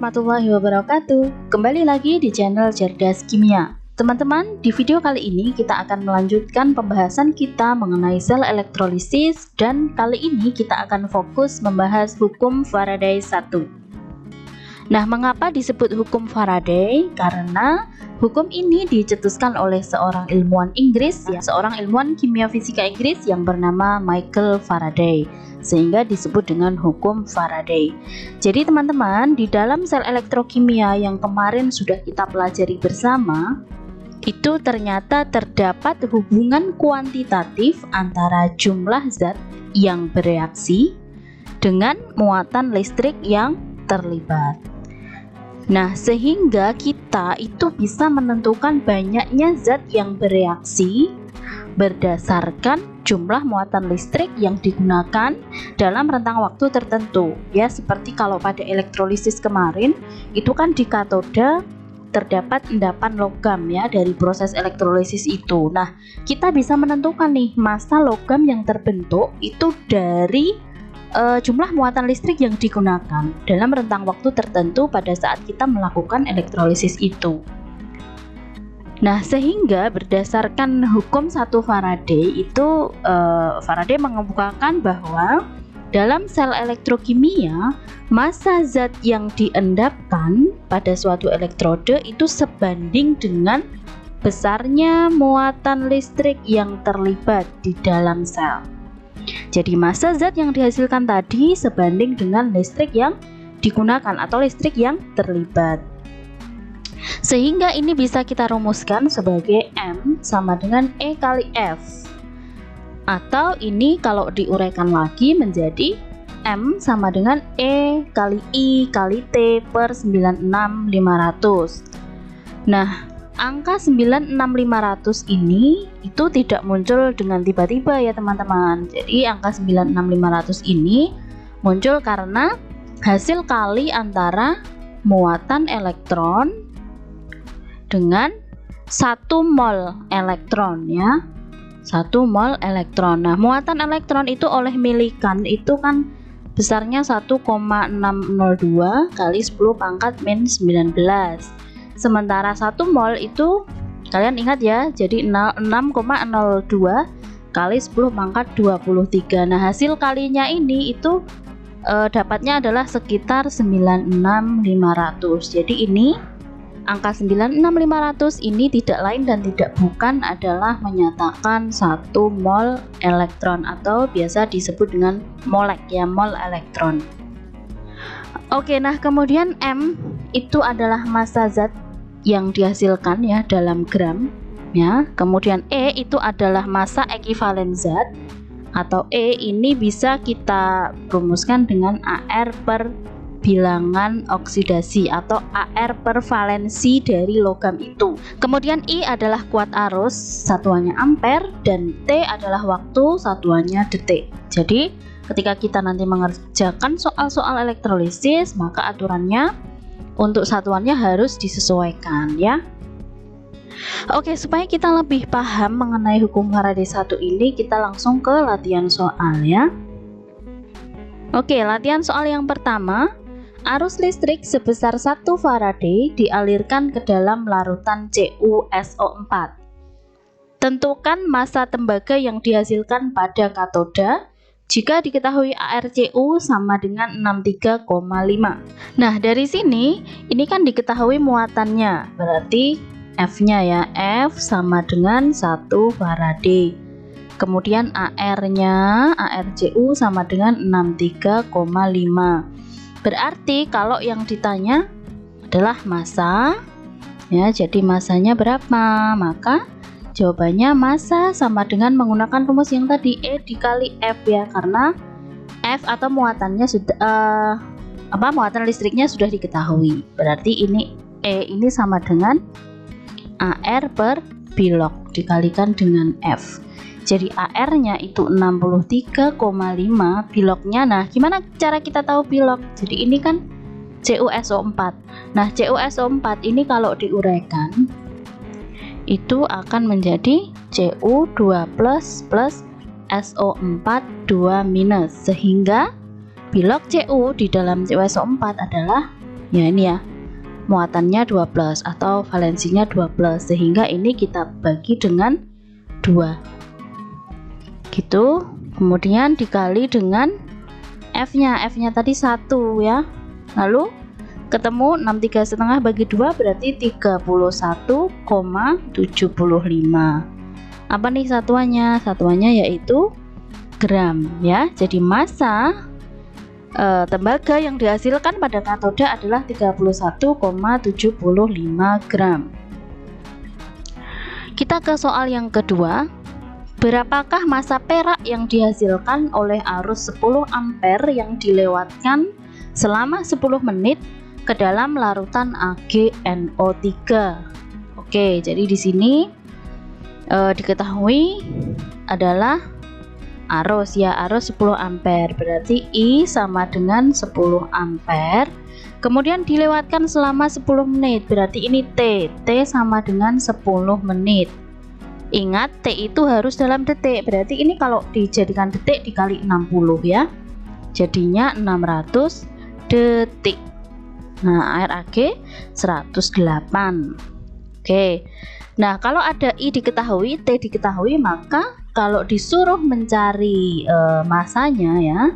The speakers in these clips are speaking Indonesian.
warahmatullahi wabarakatuh. Kembali lagi di channel Cerdas Kimia. Teman-teman, di video kali ini kita akan melanjutkan pembahasan kita mengenai sel elektrolisis, dan kali ini kita akan fokus membahas hukum Faraday 1. Nah, mengapa disebut hukum Faraday? Karena hukum ini dicetuskan oleh seorang ilmuwan Inggris, seorang ilmuwan kimia fisika Inggris yang bernama Michael Faraday, sehingga disebut dengan hukum Faraday. Jadi teman-teman, di dalam sel elektrokimia yang kemarin sudah kita pelajari bersama, itu ternyata terdapat hubungan kuantitatif antara jumlah zat yang bereaksi dengan muatan listrik yang terlibat. Nah, sehingga kita itu bisa menentukan banyaknya zat yang bereaksi berdasarkan jumlah muatan listrik yang digunakan dalam rentang waktu tertentu. Ya, seperti kalau pada elektrolisis kemarin, itu kan di katoda terdapat endapan logam ya dari proses elektrolisis itu. Nah, kita bisa menentukan nih massa logam yang terbentuk itu dari jumlah muatan listrik yang digunakan dalam rentang waktu tertentu pada saat kita melakukan elektrolisis itu. Nah, sehingga berdasarkan hukum 1 Faraday itu Faraday mengemukakan bahwa dalam sel elektrokimia, massa zat yang diendapkan pada suatu elektrode itu sebanding dengan besarnya muatan listrik yang terlibat di dalam sel. Jadi massa zat yang dihasilkan tadi sebanding dengan listrik yang digunakan atau listrik yang terlibat. Sehingga ini bisa kita rumuskan sebagai M sama dengan E kali F. Atau ini kalau diuraikan lagi menjadi M sama dengan E kali I kali T per 96500. Nah, angka 96500 ini itu tidak muncul dengan tiba-tiba ya teman-teman. Jadi angka 96500 ini muncul karena hasil kali antara muatan elektron dengan 1 mol elektron ya. 1 mol elektron. Nah, muatan elektron itu oleh milikan itu kan besarnya 1,602 kali 10 pangkat min 19. Sementara 1 mol itu kalian ingat ya, jadi 6,02 kali 10 pangkat 23. Nah, hasil kalinya ini itu dapatnya adalah sekitar 96500. Jadi ini angka 96500 ini tidak lain dan tidak bukan adalah menyatakan 1 mol elektron atau biasa disebut dengan molek ya, mol elektron. Oke, nah kemudian M itu adalah massa zat yang dihasilkan ya dalam gram ya. Kemudian E itu adalah massa ekivalen zat, atau E ini bisa kita rumuskan dengan AR per bilangan oksidasi atau AR per valensi dari logam itu. Kemudian I adalah kuat arus, satuannya ampere, dan T adalah waktu, satuannya detik. Jadi ketika kita nanti mengerjakan soal-soal elektrolisis, maka aturannya untuk satuannya harus disesuaikan ya. Oke, supaya kita lebih paham mengenai hukum Faraday 1 ini, kita langsung ke latihan soal ya. Oke, latihan soal yang pertama. Arus listrik sebesar 1 Faraday dialirkan ke dalam larutan CuSO4. Tentukan massa tembaga yang dihasilkan pada katoda jika diketahui ArCu sama dengan 63,5. Nah, dari sini ini kan diketahui muatannya, berarti F-nya ya, F sama dengan 1 Faraday. Kemudian AR-nya, ArCu sama dengan 63,5. Berarti kalau yang ditanya adalah massa ya, jadi massanya berapa? Maka jawabannya massa sama dengan menggunakan rumus yang tadi, E dikali F ya, karena F atau muatannya sudah muatan listriknya sudah diketahui. Berarti ini E ini sama dengan AR per bilog dikalikan dengan F. Jadi AR-nya itu 63,5, bilognya. Nah, gimana cara kita tahu bilog? Jadi ini kan CuSO4. Nah, CuSO4 ini kalau diuraikan itu akan menjadi Cu2 plus SO4 2 minus, sehingga bilog Cu di dalam CuSO4 adalah Ya ini ya, muatannya 2+ atau valensinya 2+, sehingga ini kita bagi dengan 2 gitu. Kemudian dikali dengan F-nya tadi 1 ya. Lalu ketemu 63,5 bagi 2 berarti 31,75. Apa nih satuannya? Satuannya yaitu gram ya. Jadi massa tembaga yang dihasilkan pada katoda adalah 31,75 gram. Kita ke soal yang kedua. Berapakah massa perak yang dihasilkan oleh arus 10 ampere yang dilewatkan selama 10 menit ke dalam larutan AgNO3? Oke, jadi di sini diketahui adalah arus ya, arus 10 ampere, berarti I sama dengan 10 ampere. Kemudian dilewatkan selama 10 menit, berarti ini T sama dengan 10 menit. Ingat, T itu harus dalam detik, berarti ini kalau dijadikan detik dikali 60 ya, jadinya 600 detik. Nah, air Ag 108. Oke, nah kalau ada I diketahui, T diketahui, maka kalau disuruh mencari masanya ya,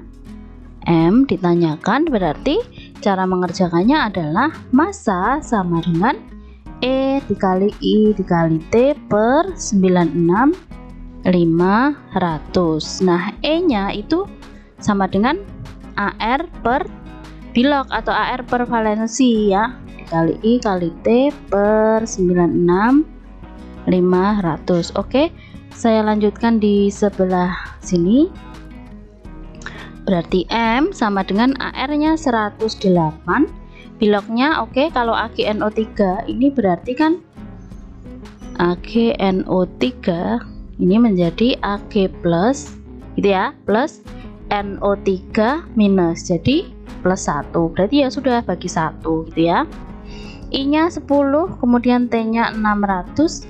M ditanyakan, berarti cara mengerjakannya adalah massa sama dengan E dikali I dikali T per 96.500. Nah, E nya itu sama dengan AR per bilok atau AR per valensi ya, dikali I kali T per 96.500. Oke, saya lanjutkan di sebelah sini. Berarti M sama dengan AR nya 108, biloknya oke. Kalau AgNO3 ini berarti kan AgNO3 ini menjadi Ag plus gitu ya, plus NO3 minus, jadi plus 1, berarti ya sudah bagi 1 gitu ya. I nya 10, kemudian T nya 600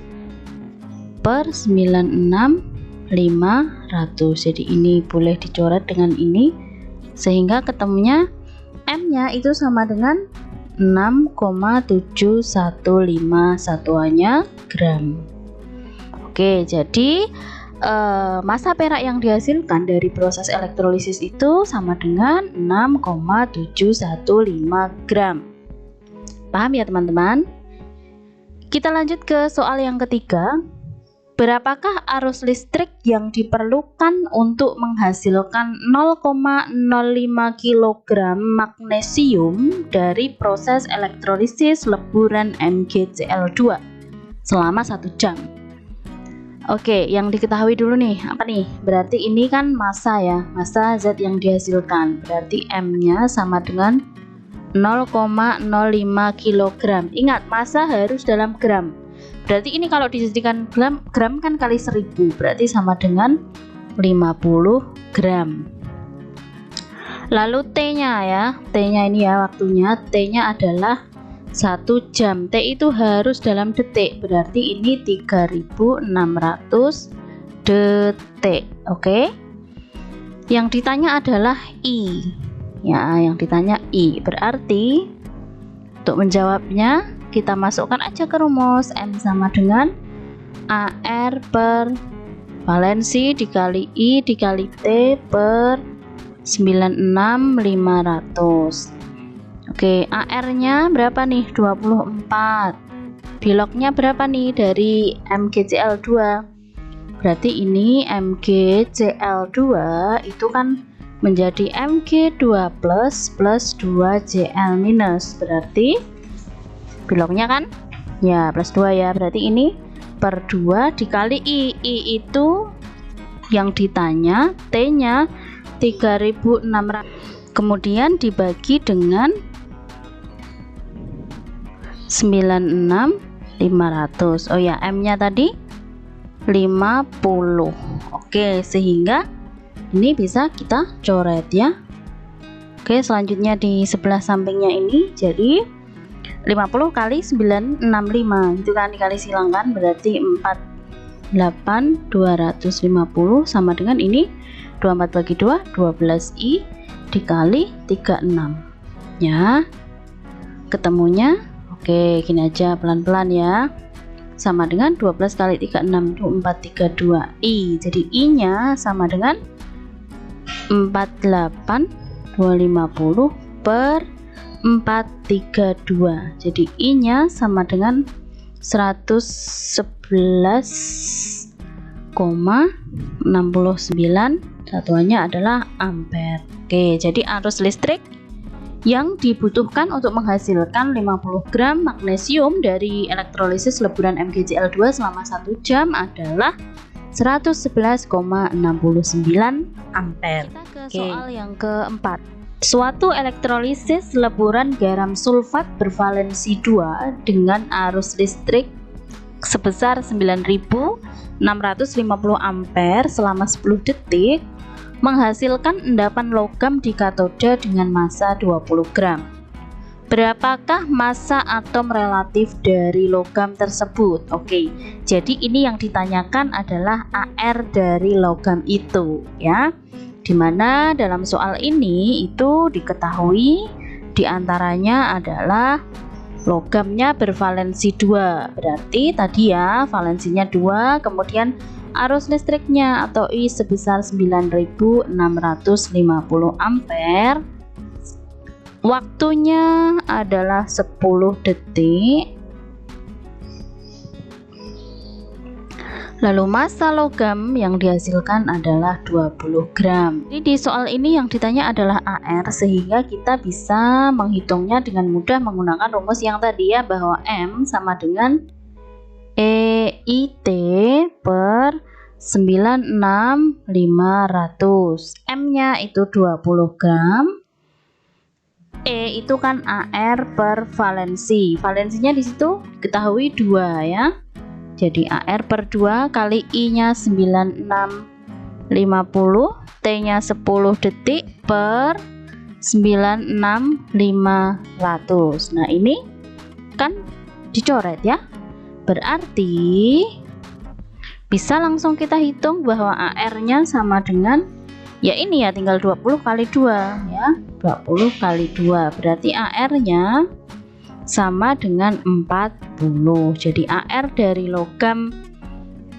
per 96.500, jadi ini boleh dicoret dengan ini sehingga ketemunya M nya itu sama dengan 6,715 satuannya gram. Oke, jadi massa perak yang dihasilkan dari proses elektrolisis itu sama dengan 6,715 gram. Paham ya teman-teman? Kita lanjut ke soal yang ketiga. Berapakah arus listrik yang diperlukan untuk menghasilkan 0,05 kg magnesium dari proses elektrolisis leburan MgCl2 selama 1 jam? Oke, yang diketahui dulu nih, apa nih? Berarti ini kan massa ya, massa zat yang dihasilkan. Berarti M-nya sama dengan 0,05 kg. Ingat, massa harus dalam gram. Berarti ini kalau dijadikan gram kan kali 1000, berarti sama dengan 50 gram. Lalu T-nya ya, T-nya ini ya waktunya, T-nya adalah 1 jam. T itu harus dalam detik, berarti ini 3600 detik. Oke. Yang ditanya adalah I. Ya, yang ditanya I. Berarti untuk menjawabnya kita masukkan aja ke rumus, M sama dengan AR per valensi dikali I dikali T per 96.500. Oke, AR nya berapa nih? 24. Biloknya berapa nih dari MgCl2? Berarti ini MgCl2 itu kan menjadi Mg2 plus 2Cl minus, berarti biloknya kan ya plus 2 ya, berarti ini per 2 dikali I. I itu yang ditanya, T nya 3600, kemudian dibagi dengan 96.500. Oh ya, M nya tadi 50. Oke, sehingga ini bisa kita coret ya. Oke, selanjutnya di sebelah sampingnya ini, jadi 50 kali 965 itu kan dikali silangkan, berarti 48.250 sama dengan ini 24 bagi 2 12I dikali 36 ya. ketemunya. Oke, gini aja pelan-pelan ya. Sama dengan 12 kali 36 itu 432 I. Jadi I nya sama dengan 48250 per 432. Jadi I nya sama dengan 111,69. Satuannya adalah ampere. Oke, jadi arus listrik yang dibutuhkan untuk menghasilkan 50 gram magnesium dari elektrolisis leburan MgCl2 selama 1 jam adalah 111,69 ampere. Kita ke soal yang keempat. Suatu elektrolisis leburan garam sulfat bervalensi 2 dengan arus listrik sebesar 9650 ampere selama 10 detik menghasilkan endapan logam di katoda dengan massa 20 gram. Berapakah massa atom relatif dari logam tersebut? Oke, jadi ini yang ditanyakan adalah AR dari logam itu ya. Dimana dalam soal ini itu diketahui diantaranya adalah logamnya bervalensi 2. Berarti tadi ya valensinya 2, kemudian arus listriknya atau I sebesar 9650 ampere. Waktunya adalah 10 detik. Lalu massa logam yang dihasilkan adalah 20 gram. Jadi di soal ini yang ditanya adalah AR, sehingga kita bisa menghitungnya dengan mudah menggunakan rumus yang tadi ya, bahwa M sama dengan EIT per 96500. M nya itu 20 gram. E itu kan AR per valensi. Valensinya di situ ketahui 2 ya. Jadi AR per 2 kali I nya 9650, T nya 10 detik per 96500. Nah ini kan dicoret ya. Berarti bisa langsung kita hitung bahwa AR-nya sama dengan ya ini ya, tinggal 20 kali 2 ya. 20 kali 2 berarti AR-nya sama dengan 40. Jadi AR dari logam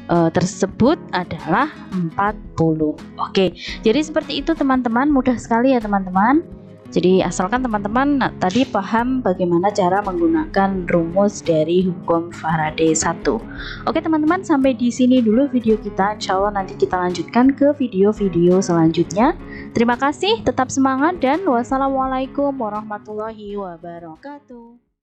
tersebut adalah 40. Oke, jadi seperti itu teman-teman, mudah sekali ya teman-teman. Jadi asalkan teman-teman tadi paham bagaimana cara menggunakan rumus dari hukum Faraday 1. Oke teman-teman, sampai di sini dulu video kita. Insya Allah nanti kita lanjutkan ke video-video selanjutnya. Terima kasih, tetap semangat dan wassalamualaikum warahmatullahi wabarakatuh.